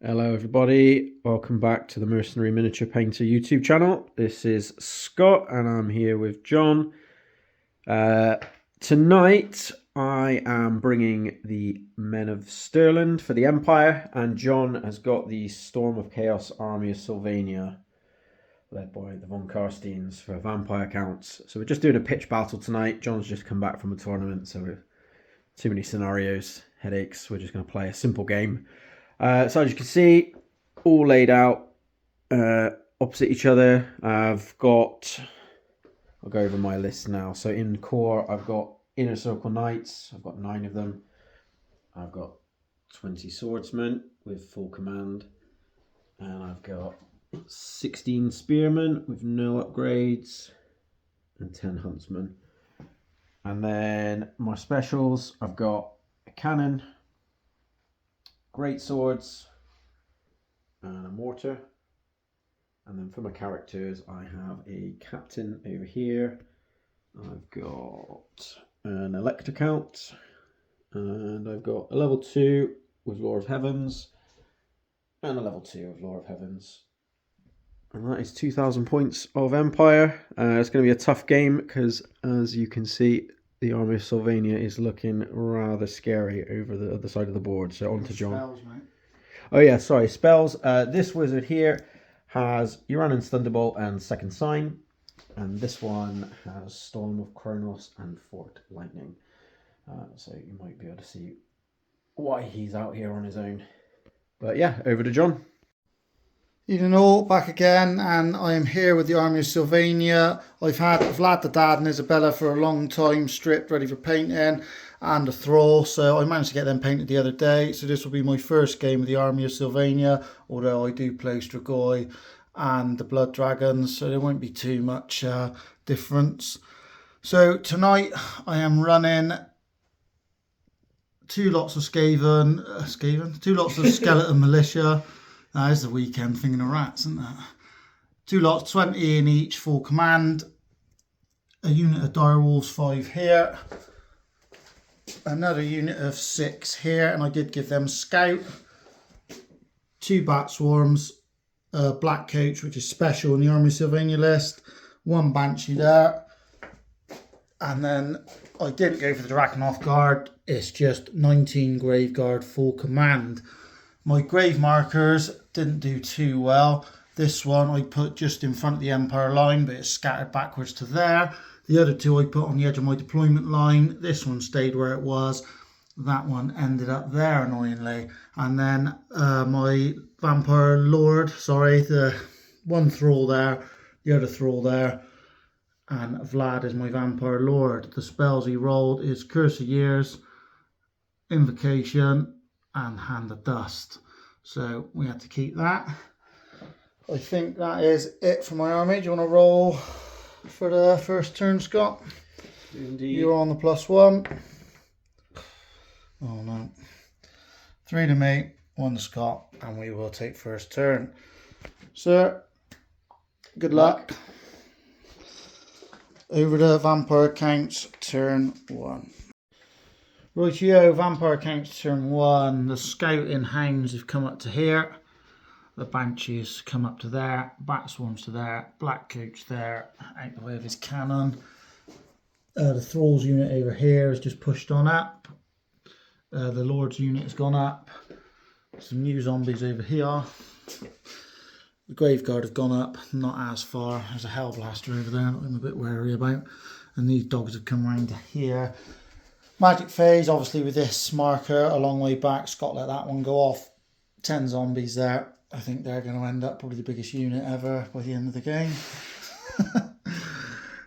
Hello everybody, welcome back to the Mercenary Miniature Painter YouTube channel. This is Scott and I'm here with John. Tonight I am bringing the Men of Stirland for the Empire, and John has got the Storm of Chaos Army of Sylvania led by the Von Karsteins for vampire counts. So we're just doing a pitch battle tonight. John's just come back from a tournament, so we're too many scenarios, headaches. We're just going to play a simple game. So as you can see, all laid out opposite each other. I'll go over my list now. So in core, I've got Inner Circle Knights. I've got 9 of them. I've got 20 Swordsmen with full command. And I've got 16 Spearmen with no upgrades. And 10 Huntsmen. And then my specials, I've got a cannon, great swords, and a mortar. And then for my characters, I have a captain over here. I've got an Elector Count, and I've got a level 2 with Lord of Heavens, and a level 2 of Lord of Heavens. And that is 2,000 points of Empire. It's going to be a tough game because, as you can see, the Army of Sylvania is looking rather scary over the other side of the board. So on to John. Spells, mate. Oh yeah, sorry, spells. This wizard here has Uranus Thunderbolt and Second Sign. And this one has Storm of Kronos and Forked Lightning. So you might be able to see why he's out here on his own. But yeah, over to John. Evening all, back again, and I am here with the Army of Sylvania. I've had Vlad the Dad and Isabella for a long time, stripped, ready for painting, and a thrall, so I managed to get them painted the other day. So this will be my first game with the Army of Sylvania, although I do play Strigoi and the Blood Dragons, so there won't be too much difference. So tonight I am running 2 lots of two lots of Skeleton Militia. That is the weekend thinking of rats, isn't that? 2 lots, 20 in each, full command. A unit of direwolves, 5 here. Another unit of 6 here, and I did give them scout. 2 bat swarms, a black coach, which is special in the Army of Sylvania list. 1 banshee there. And then I didn't go for the Drakenhof Guard. It's just 19 grave guard, full command. My grave markers didn't do too well. This one I put just in front of the Empire line, but it's scattered backwards to there. The other 2 I put on the edge of my deployment line. This one stayed where it was. That one ended up there, annoyingly. And then my Vampire Lord, the one thrall there, the other thrall there. And Vlad is my Vampire Lord. The spells he rolled is Curse of Years, Invocation, and Hand of Dust. So we had to keep that. I think that is it for my army. Do you want to roll for the first turn, Scott? Indeed. You're on the +1. Oh no. 3 to me, 1 to Scott, and we will take first turn. Sir, good luck. Over to Vampire Counts, turn 1. Rightio, Vampire Counts turn 1. The Scouting Hounds have come up to here. The Banshees come up to there. Bat Swarms to there. Black Coach there, out the way of his cannon. The Thralls unit over here has just pushed on up. The Lord's unit has gone up. Some new zombies over here. The Graveguard have gone up, not as far. There's a Hellblaster over there that I'm a bit wary about. And these dogs have come round to here. Magic phase, obviously with this marker a long way back. Scott let that one go off. 10 zombies there. I think they're going to end up probably the biggest unit ever by the end of the game.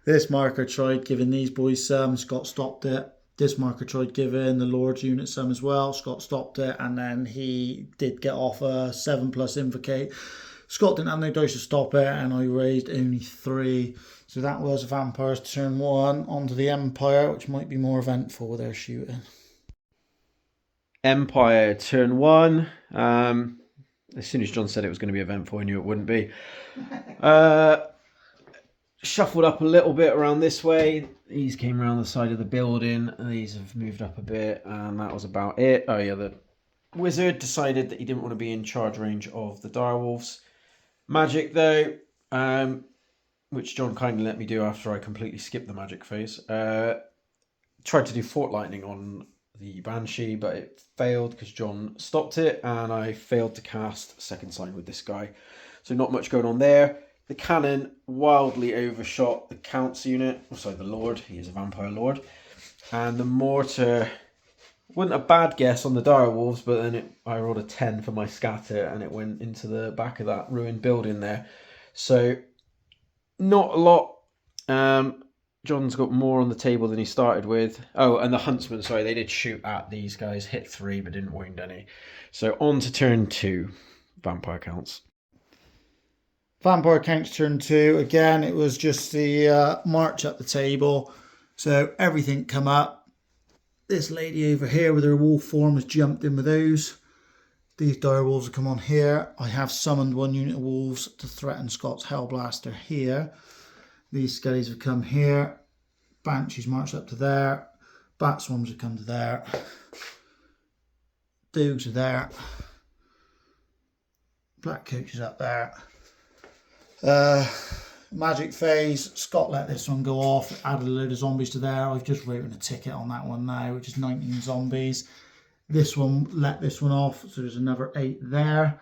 This marker tried giving these boys some. Scott stopped it. This marker tried giving the Lord's unit some as well. Scott stopped it, and then he did get off a 7+ Invocate. Scott didn't have no dice to stop it, and I raised only 3. So that was Vampires turn 1. On to the Empire, which might be more eventful with their shooting. Empire turn 1. As soon as John said it was going to be eventful, I knew it wouldn't be. Shuffled up a little bit around this way. These came around the side of the building. These have moved up a bit, and that was about it. Oh yeah, the wizard decided that he didn't want to be in charge range of the direwolves. Magic though, which John kindly let me do after I completely skipped the magic phase. Tried to do Fort Lightning on the Banshee, but it failed because John stopped it, and I failed to cast Second Sign with this guy. So not much going on there. The cannon wildly overshot the Count's unit, also the Lord, he is a vampire Lord. And the mortar, wasn't a bad guess on the direwolves, but then I rolled a 10 for my scatter, and it went into the back of that ruined building there. So not a lot. John's got more on the table than he started with. Oh, and the huntsman, sorry, they did shoot at these guys, hit 3 but didn't wound any. So on to turn 2, vampire counts. Vampire counts turn 2. Again, it was just the march up the table. So everything come up. This lady over here with her wolf form has jumped in with those. These direwolves have come on here. I have summoned 1 unit of wolves to threaten Scott's Hellblaster here. These skellies have come here. Banshees marched up to there. Bat swarms have come to there. Doogs are there. Black coach is up there. Magic phase. Scott let this one go off. Added a load of zombies to there. I've just written a ticket on that one now, which is 19 zombies. This one let this one off, so there's another 8 there.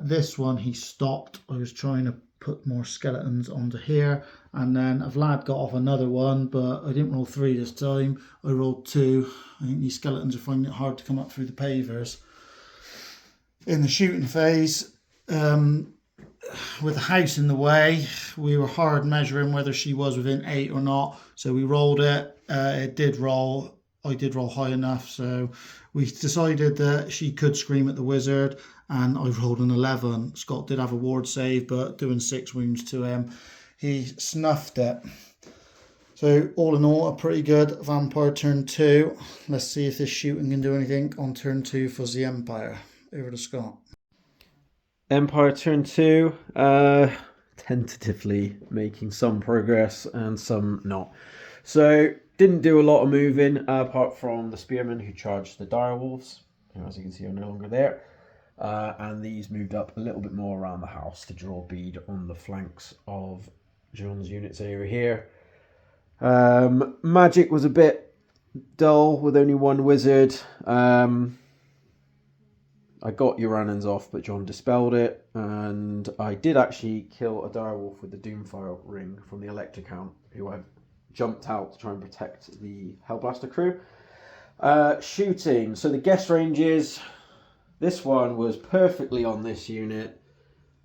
This one he stopped. I was trying to put more skeletons onto here, and then Vlad got off another one, but I didn't roll 3 this time. I rolled 2. I think these skeletons are finding it hard to come up through the pavers. In the shooting phase, with the house in the way, we were hard measuring whether she was within 8 or not, so we rolled it. It did roll. I did roll high enough, so we decided that she could scream at the wizard, and I rolled an 11. Scott did have a ward save, but doing 6 wounds to him, he snuffed it. So all in all, a pretty good vampire turn 2. Let's see if this shooting can do anything on turn 2 for the Empire. Over to Scott. Empire turn 2, tentatively making some progress and some not. So didn't do a lot of moving apart from the spearmen who charged the direwolves, who, as you can see, are no longer there. And these moved up a little bit more around the house to draw bead on the flanks of John's units over here. Magic was a bit dull with only 1 wizard. I got Urannans off, but John dispelled it, and I did actually kill a direwolf with the Doomfire ring from the Elector Count, who I jumped out to try and protect the Hellblaster crew. Shooting, so the guess ranges, this one was perfectly on this unit,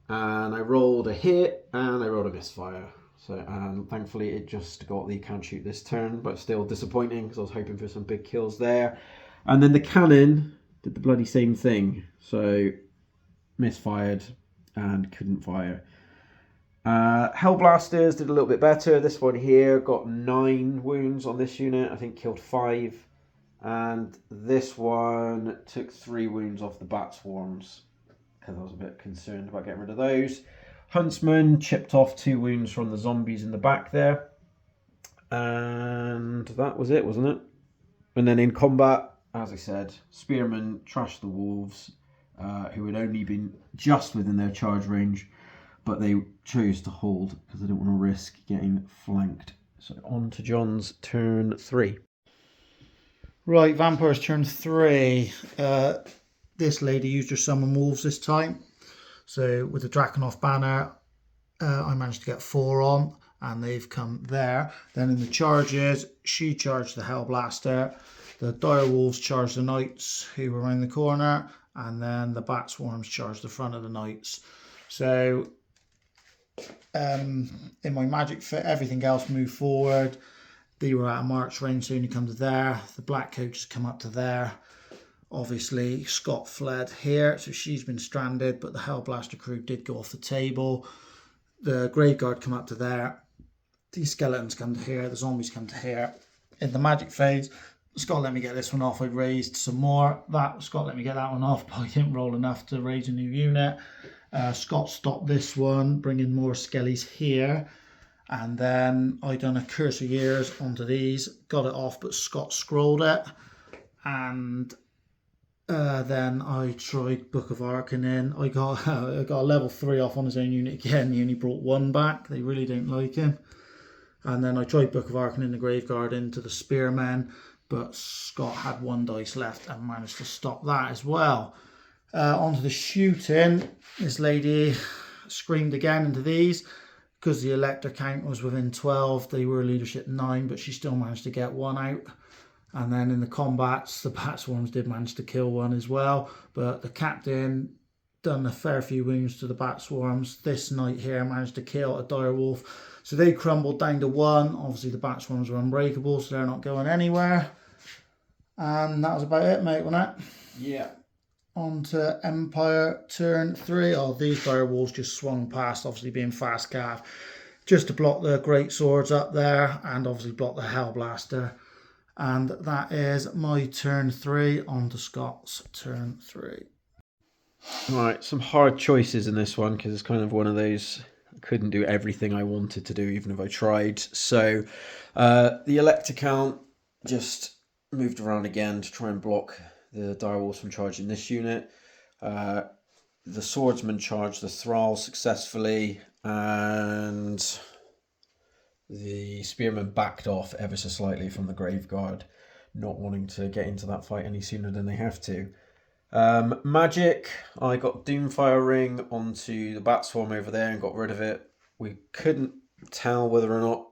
and I rolled a hit and I rolled a misfire. So, and thankfully it just got the count shoot this turn, but still disappointing because I was hoping for some big kills there. And then the cannon did the bloody same thing, so misfired and couldn't fire. Hellblasters did a little bit better. This one here got 9 wounds on this unit, I think killed 5. And this one took 3 wounds off the bat swarms because I was a bit concerned about getting rid of those. Huntsman chipped off 2 wounds from the zombies in the back there. And that was it, wasn't it? And then in combat, as I said, spearmen trashed the wolves, who had only been just within their charge range, but they chose to hold because they didn't want to risk getting flanked. So on to John's turn 3. Right, Vampire's turn 3. This lady used her summon wolves this time. So with the Drakenhof banner, I managed to get 4 on, and they've come there. Then in the charges, she charged the Hellblaster. The direwolves charged the knights who were around the corner, and then the bat swarms charged the front of the knights. So in my magic fit, everything else moved forward. They were out of march range, so only come to there. The black coaches come up to there. Obviously, Scott fled here, so she's been stranded, but the Hellblaster crew did go off the table. The Graveguard come up to there. These skeletons come to here. The zombies come to here. In the magic phase, Scott let me get this one off. I raised some more. Scott let me get that one off, but I didn't roll enough to raise a new unit. Scott stopped this one, bringing more skellies here. And then I done a Curse of Years onto these. Got it off, but Scott scrolled it. And Then I tried Book of Arcanin. I got I got a level 3 off on his own unit again. He only brought 1 back. They really don't like him. And then I tried Book of Arcanin the Graveguard into the Spearmen, but Scott had 1 dice left and managed to stop that as well. Onto the shooting. This lady screamed again into these. Because the elector count was within 12, they were leadership 9, but she still managed to get 1 out. And then in the combats, the bat swarms did manage to kill 1 as well. But the captain done a fair few wounds to the bat swarms. This knight here managed to kill a dire wolf. So they crumbled down to 1. Obviously the bat swarms are unbreakable, so they're not going anywhere. And that was about it, mate, wasn't it? Yeah. On to Empire turn 3. Oh, these dire wolves just swung past, obviously being fast cav, just to block the great swords up there and obviously block the Hellblaster. And that is my turn 3. On to Scott's turn 3. Right, some hard choices in this one because it's kind of one of those, I couldn't do everything I wanted to do even if I tried. So the elector count just moved around again to try and block the direwolves from charging this unit. The swordsman charged the thrall successfully, and the spearmen backed off ever so slightly from the graveguard, not wanting to get into that fight any sooner than they have to. Magic, I got Doomfire Ring onto the bat swarm over there and got rid of it. We couldn't tell whether or not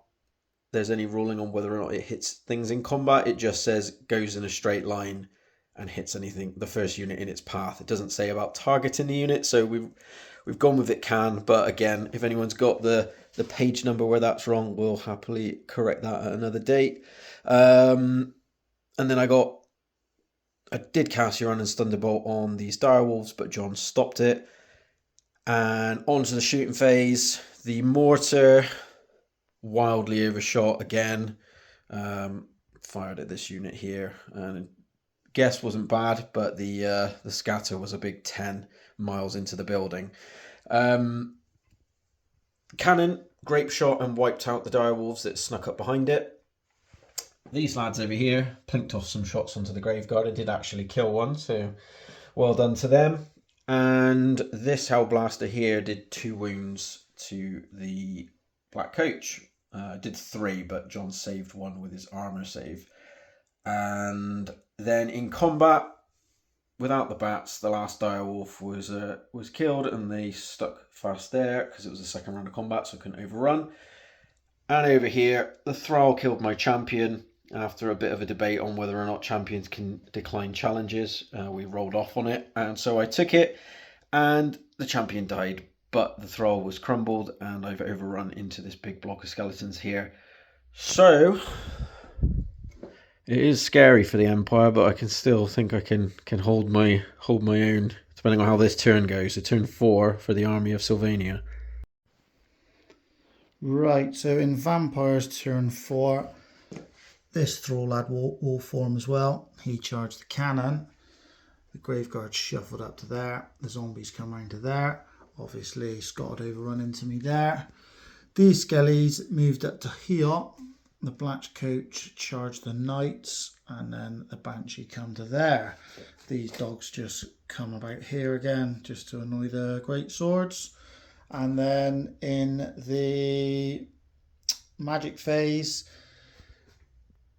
there's any ruling on whether or not it hits things in combat. It just says goes in a straight line and hits anything, the first unit in its path. It doesn't say about targeting the unit, so we've gone with it can. But again, if anyone's got the page number where that's wrong, we'll happily correct that at another date. And then I did cast Uranus Thunderbolt on these direwolves, but John stopped it. And on to the shooting phase. The mortar wildly overshot again. Fired at this unit here, and guess wasn't bad, but the scatter was a big 10 miles into the building. Cannon grape shot and wiped out the direwolves that snuck up behind it. These lads over here plinked off some shots onto the graveguard and did actually kill 1, so well done to them. And this Hellblaster here did 2 wounds to the Black Coach. Did 3, but John saved 1 with his armor save. And then in combat, without the bats, the last direwolf was killed, and they stuck fast there because it was the second round of combat, so I couldn't overrun. And over here, the thrall killed my champion. After a bit of a debate on whether or not champions can decline challenges, we rolled off on it, and so I took it, and the champion died, but the thrall was crumbled, and I've overrun into this big block of skeletons here. So it is scary for the Empire, but I can still think I can hold my own, depending on how this turn goes. So turn 4 for the army of Sylvania. Right, so in Vampires turn 4, this thrall lad will form as well. He charged the cannon. The graveguard shuffled up to there. The zombies come round to there. Obviously, Scott had overrun into me there. These skellies moved up to here. The Black Coach charged the knights, and then the Banshee come to there. These dogs just come about here again, just to annoy the great swords. And then in the magic phase,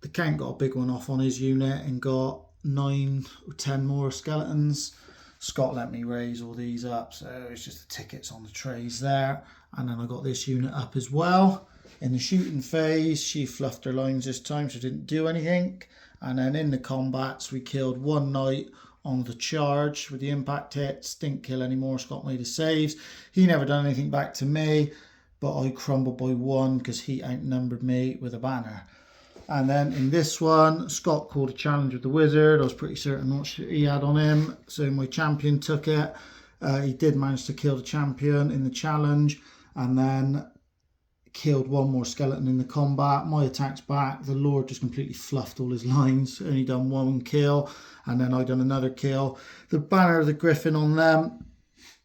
the Count got a big one off on his unit and got 9 or 10 more skeletons. Scott let me raise all these up, so it's just the tickets on the trays there. And then I got this unit up as well. In the shooting phase, she fluffed her lines this time, so didn't do anything. And then in the combats, we killed 1 knight on the charge with the impact hits. Didn't kill anymore. Scott made his saves. He never done anything back to me, but I crumbled by 1 because he outnumbered me with a banner. And then in this one, Scott called a challenge with the wizard. I was pretty certain what he had on him, so my champion took it. He did manage to kill the champion in the challenge, and then killed 1 more skeleton in the combat. My attack's back. The Lord just completely fluffed all his lines. Only done 1 kill, and then I done another kill. The banner of the Griffin on them,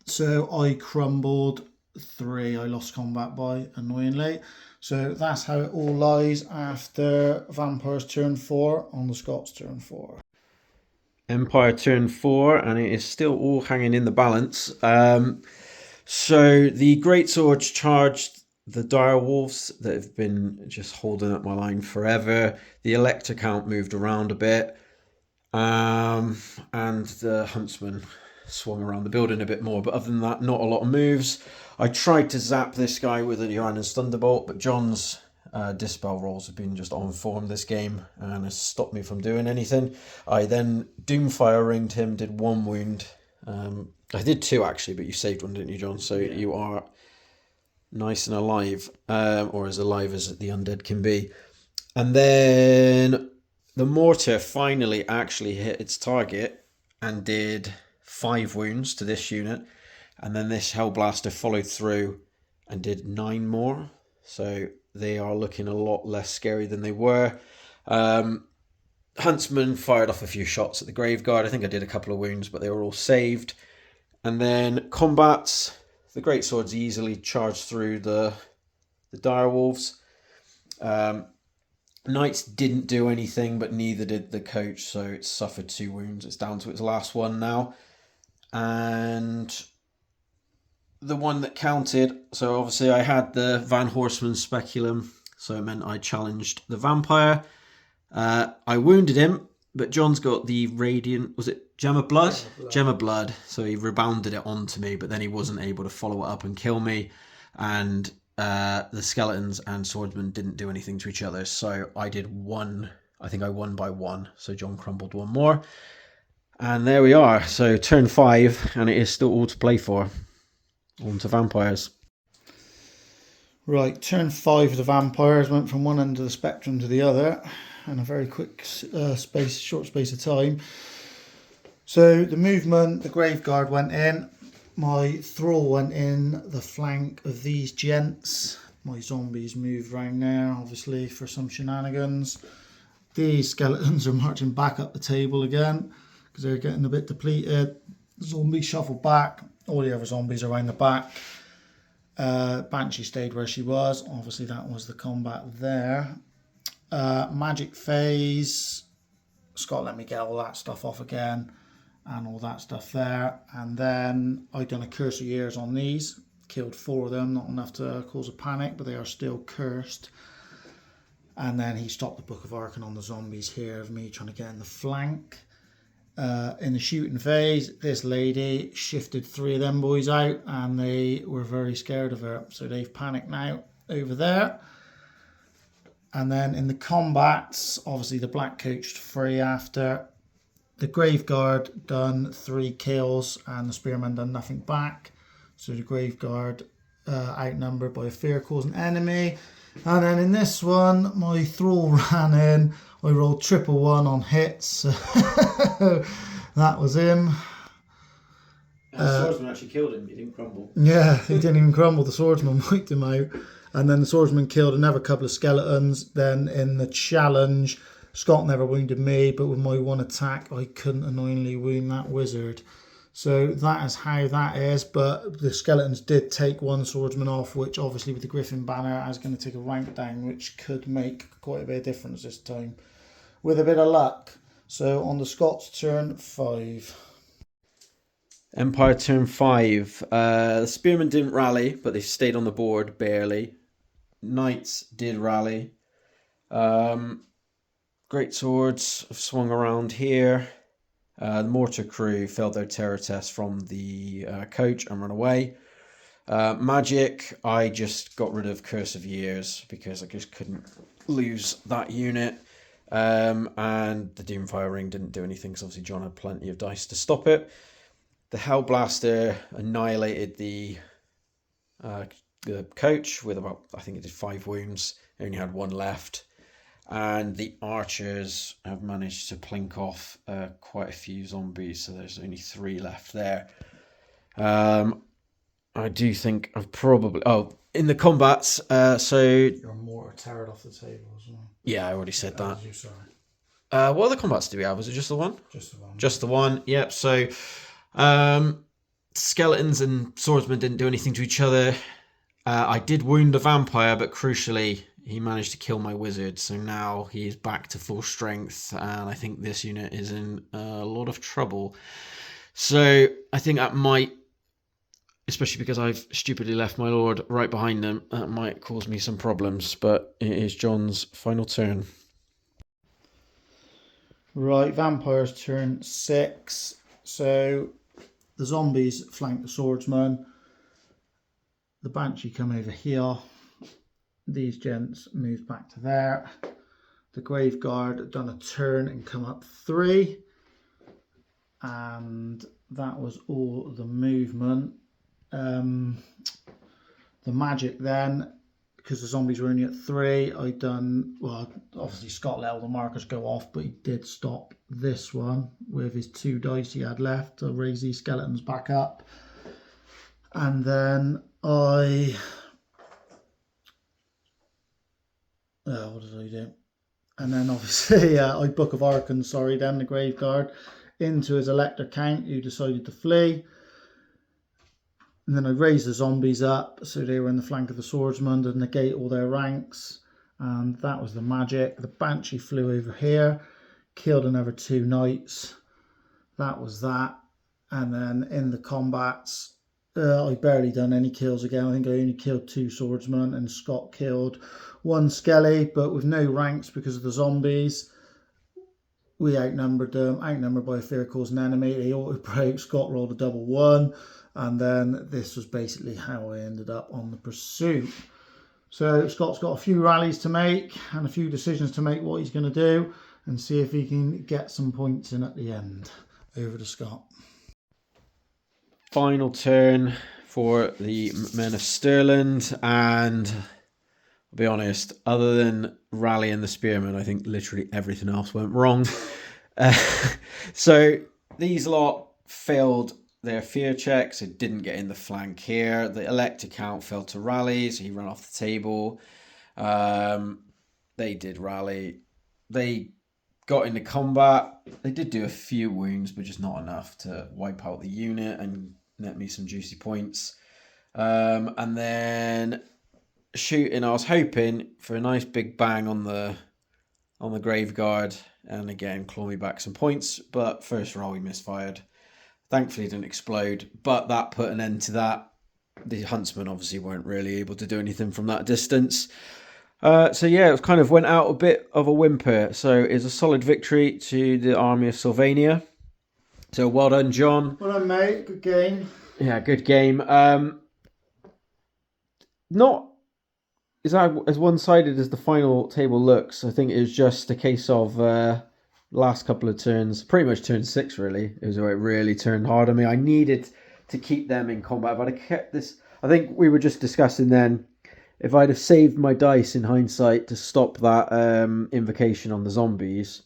so I crumbled 3. I lost combat by, annoyingly. So that's how it all lies after Vampire's turn 4 on the Scots turn 4. Empire turn 4, and it is still all hanging in the balance. So the greatswords charged the dire wolves that have been just holding up my line forever. The elector count moved around a bit, and the huntsman swung around the building a bit more. But other than that, not a lot of moves. I tried to zap this guy with a Uranus Thunderbolt, but John's dispel rolls have been just on form this game and has stopped me from doing anything. I then Doomfire ringed him, did 1 wound. I did 2 actually, but you saved 1, didn't you, John? So yeah. You are nice and alive, or as alive as the undead can be. And then the mortar finally actually hit its target and did 5 wounds to this unit. And then this Hellblaster followed through and did 9 more. So they are looking a lot less scary than they were. Huntsman fired off a few shots at the Graveguard. I think I did a couple of wounds, but they were all saved. And then combats, the greatswords easily charged through the direwolves. Knights didn't do anything, but neither did the coach, so it suffered 2 wounds. It's down to its last one now. And the one that counted, so obviously I had the Van Horseman Speculum, so it meant I challenged the vampire. I wounded him, but John's got the Radiant, was it Gem of Blood? Gem of Blood. So he rebounded it onto me, but then he wasn't able to follow it up and kill me. And the skeletons and swordsmen didn't do anything to each other. So I did 1, I think I won by 1. So John crumbled 1 more. And there we are. So turn 5, and it is still all to play for. On to vampires. Right, turn 5 of the vampires went from one end of the spectrum to the other in a very quick short space of time. So the movement, the Graveguard went in. My thrall went in the flank of these gents. My zombies moved round there, obviously, for some shenanigans. These skeletons are marching back up the table again because they're getting a bit depleted. Zombies shuffled back. All the other zombies are around the back. Banshee stayed where she was. Obviously, that was the combat there. Magic phase. Scott let me get all that stuff off again. And all that stuff there. And then I done a Curse of Years on these. Killed 4 of them. Not enough to cause a panic, but they are still cursed. And then he stopped the Book of Arcana on the zombies here of me trying to get in the flank. In the shooting phase, this lady shifted 3 of them boys out and they were very scared of her. So they've panicked now over there. And then in the combats, obviously the black coached 3 after. The Graveguard done 3 kills and the Spearman done nothing back. So the Graveguard outnumbered by a fear-causing enemy. And then in this one, my thrall ran in. I rolled 111 on hits. That was him. And the swordsman actually killed him. He didn't crumble. Yeah, he didn't even crumble. The swordsman wiped him out. And then the swordsman killed another couple of skeletons. Then in the challenge, Scott never wounded me, but with my 1 attack, I couldn't annoyingly wound that wizard. So that is how that is, but the skeletons did take 1 swordsman off, which obviously with the Griffin banner is going to take a rank down, which could make quite a bit of difference this time, with a bit of luck. So on the Scots, turn 5. Empire turn 5. The Spearmen didn't rally, but they stayed on the board barely. Knights did rally. Great swords have swung around here. The mortar crew failed their terror test from the coach and run away. Magic, I just got rid of Curse of Years because I just couldn't lose that unit. And the Doomfire Ring didn't do anything because obviously John had plenty of dice to stop it. The Hellblaster annihilated the coach with about, I think it did 5 wounds. It only had 1 left. And the archers have managed to plink off quite a few zombies, so there's only 3 left there. I do think I've probably... Oh, in the combats, so... Your mortar teared off the table as well. Yeah, I already said that. You, sorry. What other combats do we have? Was it just the one? Just the one. Just the one, yep. So, skeletons and swordsmen didn't do anything to each other. I did wound the vampire, but crucially, he managed to kill my wizard, so now he is back to full strength, and I think this unit is in a lot of trouble. So I think that might, especially because I've stupidly left my lord right behind them, that might cause me some problems, but it is John's final turn. Right, vampires turn 6. So the zombies flank the swordsman. The banshee come over here. These gents move back to there. The grave guard have done a turn and come up 3. And that was all the movement. The magic then, because the zombies were only at 3, I'd done, well, obviously Scott let all the markers go off, but he did stop this one with his 2 dice he had left to raise these skeletons back up. And then what did I do? And then obviously I Book of Archons, then the grave guard into his Elector Count, who decided to flee. And then I raised the zombies up so they were in the flank of the swordsman to negate all their ranks. And that was the magic. The banshee flew over here, killed another 2 knights. That was that. And then in the combats, I barely done any kills again. I think I only killed 2 swordsmen, and Scott killed 1 skelly, but with no ranks because of the zombies. We outnumbered them, outnumbered by a fear causing enemy. They auto broke. Scott rolled a double 1. And then this was basically how I ended up on the pursuit. So Scott's got a few rallies to make and a few decisions to make what he's going to do, and see if he can get some points in at the end. Over to Scott. Final turn for the Men of Stirland, and I'll be honest, other than rallying the spearmen, I think literally everything else went wrong. So these lot failed their fear checks. It didn't get in the flank here. The Elector Count failed to rally, so he ran off the table. They did rally. They got into combat. They did do a few wounds, but just not enough to wipe out the unit and net me some juicy points. And then shooting, I was hoping for a nice big bang on the grave guard, and again claw me back some points. But first roll we misfired. Thankfully it didn't explode, but that put an end to that. The huntsmen obviously weren't really able to do anything from that distance. So yeah, it kind of went out a bit of a whimper. So it's a solid victory to the army of Sylvania. So well done, John. Well done, mate. Good game. Yeah, good game. Not as one-sided as the final table looks. I think it was just a case of last couple of turns, pretty much turn 6 really. It was where it really turned hard on me. I needed to keep them in combat. But I kept this, I think we were just discussing then, if I'd have saved my dice in hindsight to stop that invocation on the zombies,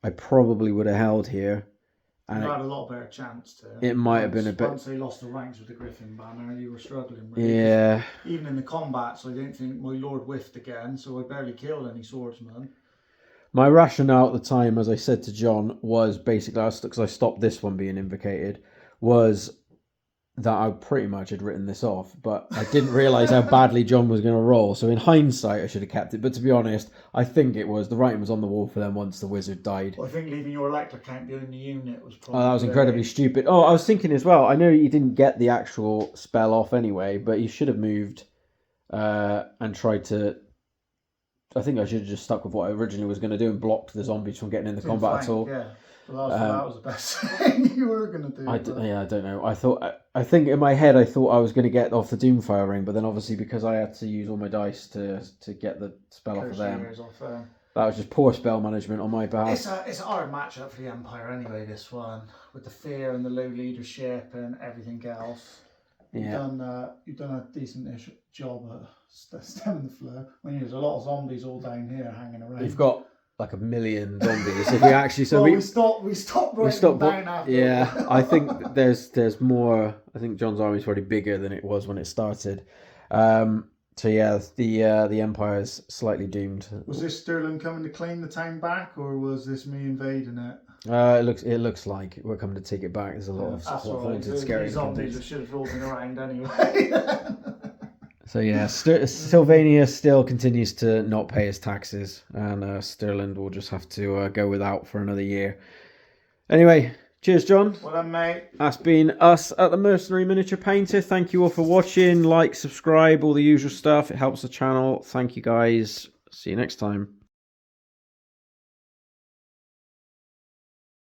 I probably would have held here. And you had a lot better chance to. It might have been a bit. Once they lost the ranks with the Griffin banner, you were struggling. Really. Yeah. Even in the combats, I don't think my lord whiffed again, so I barely killed any swordsmen. My rationale at the time, as I said to John, was basically, because I stopped this one being invocated, was that I pretty much had written this off, but I didn't realise how badly John was going to roll. So in hindsight, I should have kept it. But to be honest, I think it was, the writing was on the wall for them once the wizard died. Well, I think leaving your Elector Count behind the unit was probably... Oh, that was incredibly stupid. Oh, I was thinking as well, I know you didn't get the actual spell off anyway, but you should have moved and tried to... I think I should have just stuck with what I originally was going to do and blocked the zombies from getting in the combat at all. Yeah. Well, that was the best thing you were going to do. I don't know. I think in my head I thought I was going to get off the Doomfire ring, but then obviously because I had to use all my dice to get the spell off of them, that was just poor spell management on my behalf. It's a hard matchup for the Empire anyway, this one, with the fear and the low leadership and everything else. Yeah. You've done a decent-ish job at stemming the flow. When there's a lot of zombies all down here hanging around. We've got like 1 million zombies. If we actually, so well, we stopped writing down after. Yeah, I think there's more. I think John's army is probably bigger than it was when it started. So yeah, the Empire's slightly doomed. Was this Stirland coming to claim the town back, or was this me invading it? It looks like we're coming to take it back. There's a lot of haunted, scary zombies that should have rolled around anyway. So yeah, Sylvania still continues to not pay his taxes, and Stirland will just have to go without for another year. Anyway, cheers, John. Well done, mate. That's been us at the Mercenary Miniature Painter. Thank you all for watching. Like, subscribe, all the usual stuff. It helps the channel. Thank you, guys. See you next time.